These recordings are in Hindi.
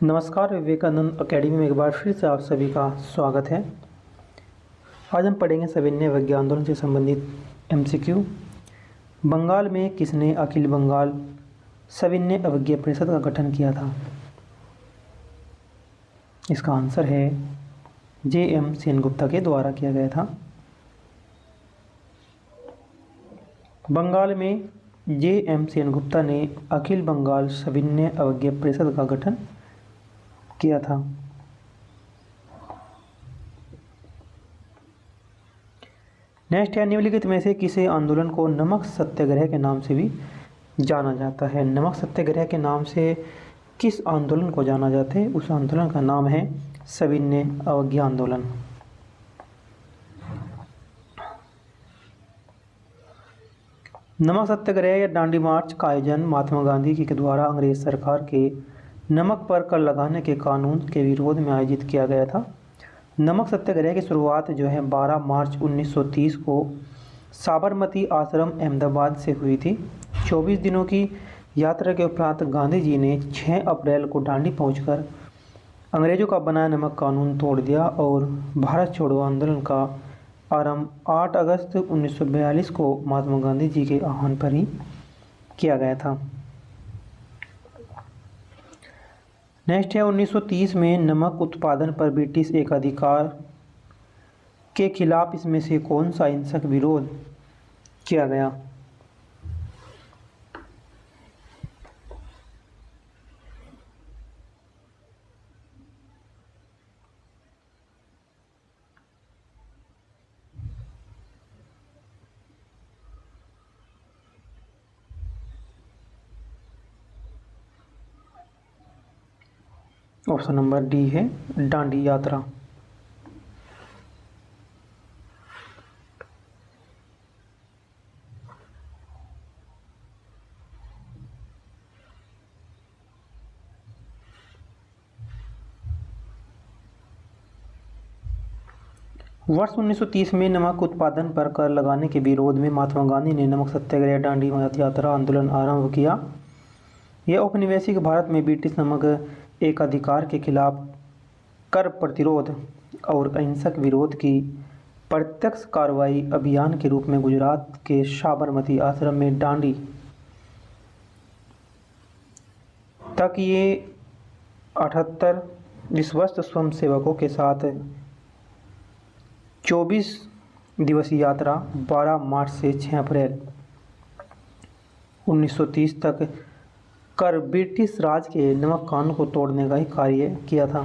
नमस्कार, विवेकानंद अकेडमी में एक बार फिर से आप सभी का स्वागत है। आज हम पढ़ेंगे सविनय अवज्ञा आंदोलन से संबंधित एमसीक्यू। बंगाल में किसने अखिल बंगाल सविनय अवज्ञा परिषद का गठन किया था? इसका आंसर है जे.एम. सेनगुप्ता के द्वारा किया गया था। बंगाल में जे.एम. सेनगुप्ता ने अखिल बंगाल सविनय अवज्ञा परिषद का गठन किया था। नेक्स्ट है, निम्नलिखित में से किसी आंदोलन को नमक सत्याग्रह के नाम से भी जाना जाता है? नमक सत्याग्रह के नाम से किस आंदोलन को जाना जाता है? उस आंदोलन का नाम है सविनय अवज्ञा आंदोलन। नमक सत्याग्रह या डांडी मार्च का आयोजन महात्मा गांधी जी के द्वारा अंग्रेज सरकार के नमक पर कर लगाने के कानून के विरोध में आयोजित किया गया था। नमक सत्याग्रह की शुरुआत जो है 12 मार्च 1930 को साबरमती आश्रम अहमदाबाद से हुई थी। 24 दिनों की यात्रा के उपरांत गांधी जी ने 6 अप्रैल को डांडी पहुंचकर अंग्रेजों का बनाया नमक कानून तोड़ दिया और भारत छोड़ो आंदोलन का आरंभ 8 अगस्त 1942 को महात्मा गांधी जी के आह्वान पर ही किया गया था। नेक्स्ट है, 1930 में नमक उत्पादन पर ब्रिटिश एकाधिकार के खिलाफ इसमें से कौन सा हिंसक विरोध किया गया? ऑप्शन नंबर डी है डांडी यात्रा। वर्ष 1930 में नमक उत्पादन पर कर लगाने के विरोध में महात्मा गांधी ने नमक सत्याग्रह डांडी यात्रा आंदोलन आरंभ किया। यह औपनिवेशिक भारत में ब्रिटिश नमक एकाधिकार के खिलाफ कर प्रतिरोध और अहिंसक विरोध की प्रत्यक्ष कार्रवाई अभियान के रूप में गुजरात के साबरमती आश्रम में डांडी तक ये 78 विश्वस्त स्वयंसेवकों के साथ 24 दिवसीय यात्रा 12 मार्च से 6 अप्रैल 1930 तक कर ब्रिटिश राज के नमक कानून को तोड़ने का ही कार्य किया था।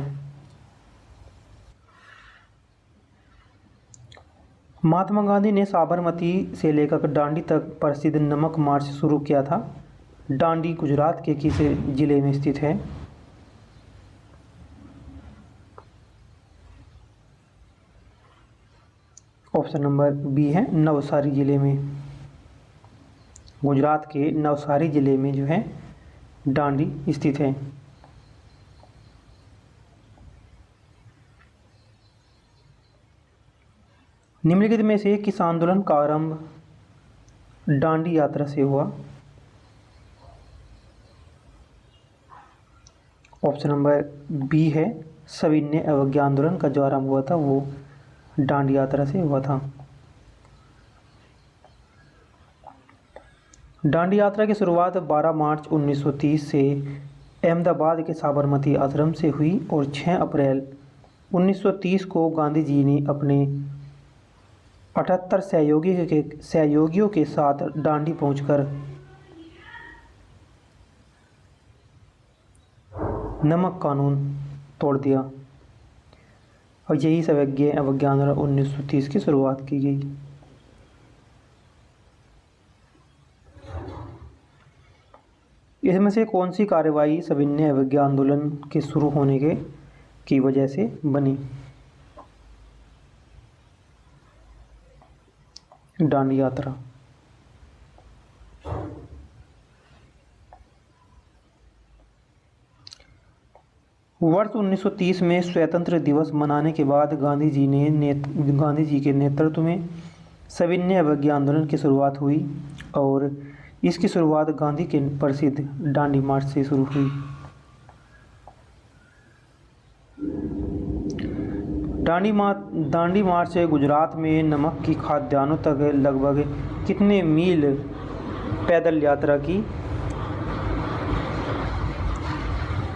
महात्मा गांधी ने साबरमती से लेकर डांडी तक प्रसिद्ध नमक मार्च शुरू किया था। डांडी गुजरात के किस जिले में स्थित है? ऑप्शन नंबर बी है नवसारी जिले में। गुजरात के नवसारी जिले में जो है डांडी स्थित है। निम्नलिखित में से किस आंदोलन का आरंभ डांडी यात्रा से हुआ? ऑप्शन नंबर बी है सविनय अवज्ञा आंदोलन का जो आरंभ हुआ था वो डांडी यात्रा से हुआ था। डांडी यात्रा की शुरुआत 12 मार्च 1930 से अहमदाबाद के साबरमती आश्रम से हुई और 6 अप्रैल 1930 को गांधी जी ने अपने 78 सहयोगियों के साथ डांडी पहुंचकर नमक कानून तोड़ दिया और यही सविनय अवज्ञा आंदोलन 1930 की शुरुआत की गई। इसमें से कौन सी कार्रवाई सविनय अवज्ञा आंदोलन के शुरू होने की वजह से बनी? डांडी यात्रा। वर्ष 1930 में स्वतंत्रता दिवस मनाने के बाद गांधी जी के नेतृत्व में सविनय अवज्ञा आंदोलन की शुरुआत हुई और इसकी शुरुआत गांधी के प्रसिद्ध डांडी मार्च से शुरू हुई। दांडी मार्च से गुजरात में नमक की खाद्यान्नों तक लगभग कितने मील पैदल यात्रा की?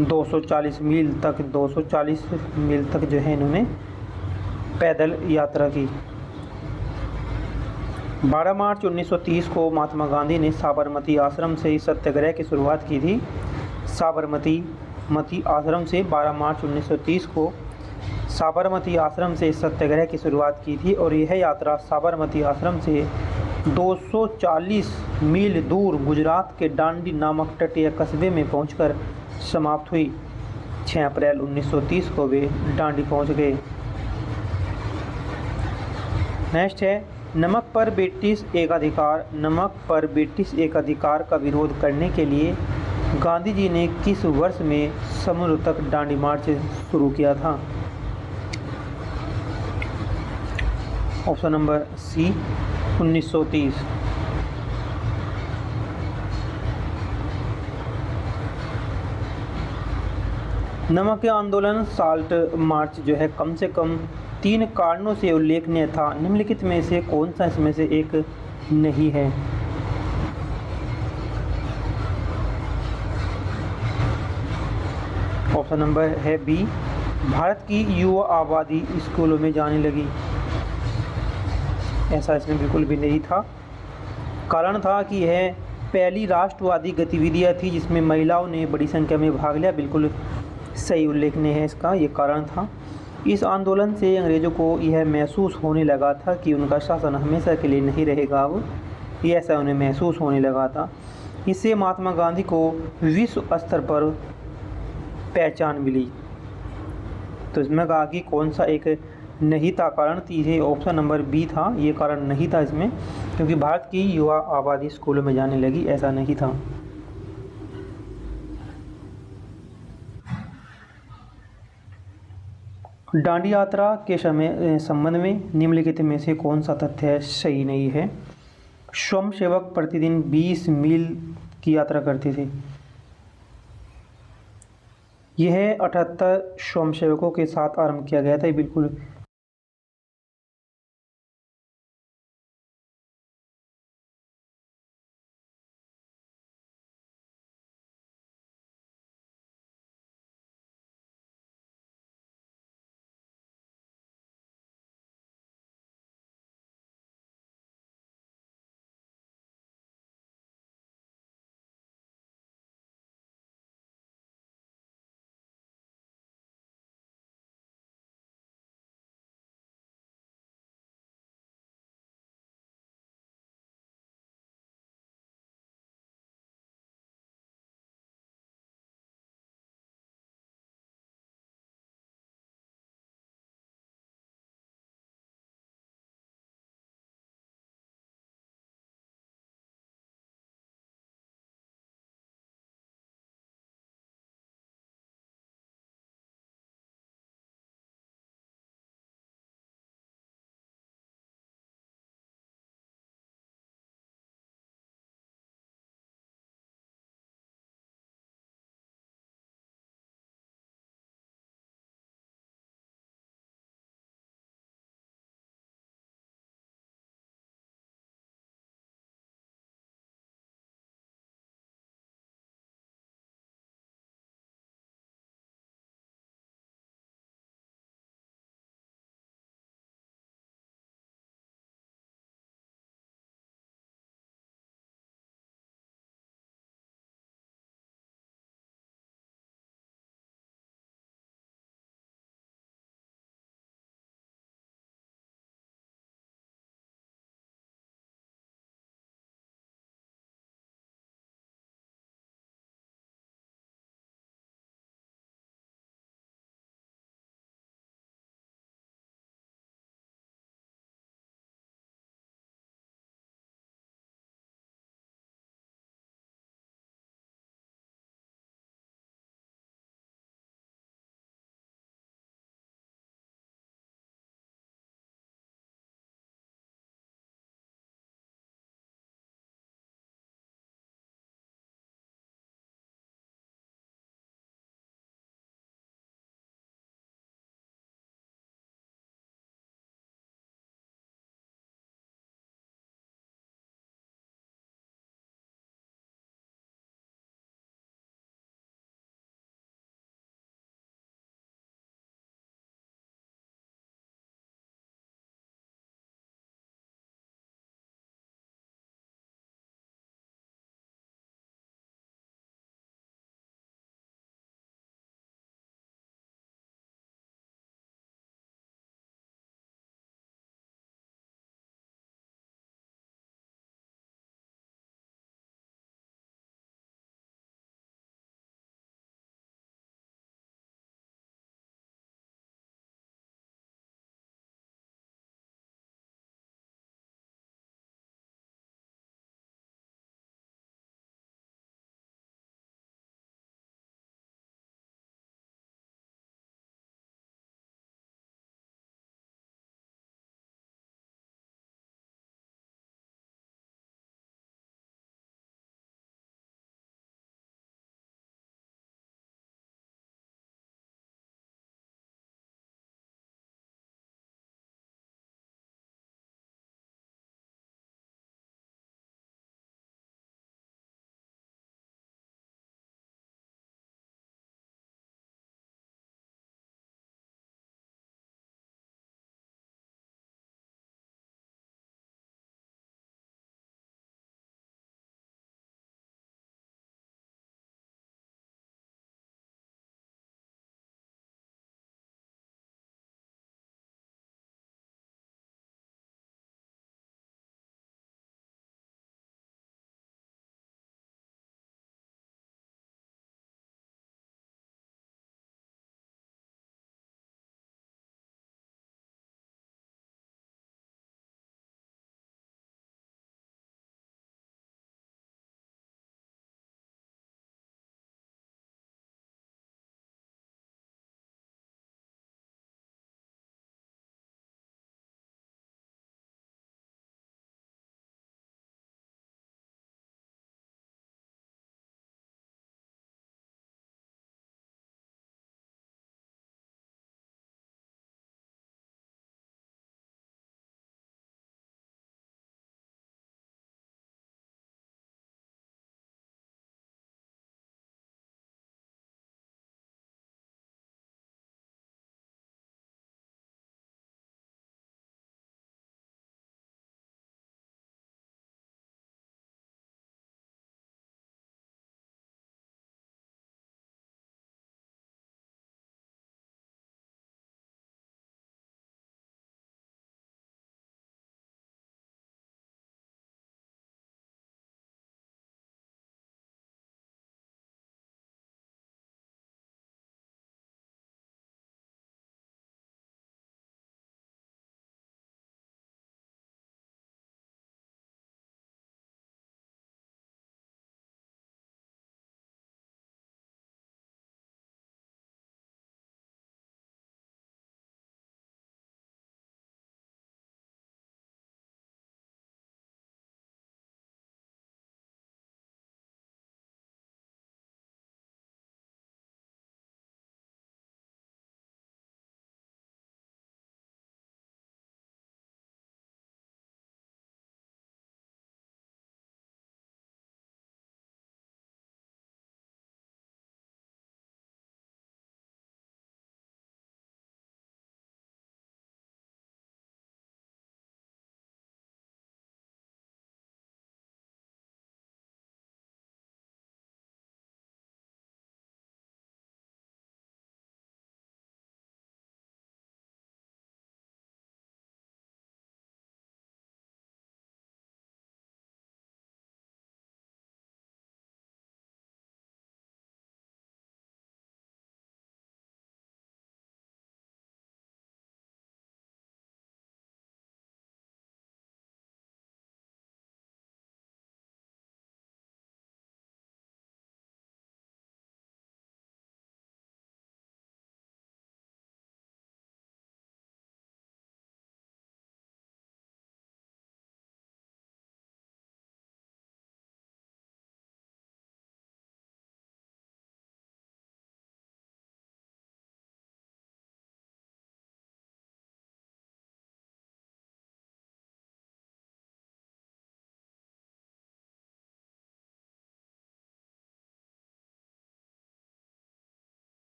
240 मील तक, 240 मील तक जो है इन्होंने पैदल यात्रा की। 12 मार्च 1930 को महात्मा गांधी ने साबरमती आश्रम से इस सत्याग्रह की शुरुआत की थी। साबरमती आश्रम से 12 मार्च 1930 को साबरमती आश्रम से इस सत्याग्रह की शुरुआत की थी और यह यात्रा साबरमती आश्रम से 240 मील दूर गुजरात के दांडी नामक तटीय कस्बे में पहुंचकर समाप्त हुई। 6 अप्रैल 1930 को वे दांडी पहुंच गए। नेक्स्ट है, नमक पर ब्रिटिश एकाधिकार का विरोध करने के लिए गांधी जी ने किस वर्ष में समुद्र तक दांडी मार्च शुरू किया था? Option number C 1930। नमक आंदोलन साल्ट मार्च जो है कम से कम 3 कारणों से उल्लेखनीय था। निम्नलिखित में से कौन सा इसमें से एक नहीं है? ऑप्शन नंबर है बी, भारत की युवा आबादी स्कूलों में जाने लगी। ऐसा इसमें बिल्कुल भी नहीं था। कारण था कि यह पहली राष्ट्रवादी गतिविधियां थी जिसमें महिलाओं ने बड़ी संख्या में भाग लिया। बिल्कुल सही उल्लेखनीय है इसका, ये कारण था। इस आंदोलन से अंग्रेज़ों को यह महसूस होने लगा था कि उनका शासन हमेशा के लिए नहीं रहेगा, अब ये ऐसा उन्हें महसूस होने लगा था। इससे महात्मा गांधी को विश्व स्तर पर पहचान मिली। तो इसमें कहा कि कौन सा एक नहीं था कारण? तीसरे ऑप्शन नंबर बी था, ये कारण नहीं था इसमें, क्योंकि भारत की युवा आबादी स्कूलों में जाने लगी, ऐसा नहीं था। दांडी यात्रा के संबंध में निम्नलिखित में से कौन सा तथ्य सही नहीं है? स्वयंसेवक प्रतिदिन 20 मील की यात्रा करते थे। यह 78 स्वयंसेवकों के साथ आरंभ किया गया था, ये बिल्कुल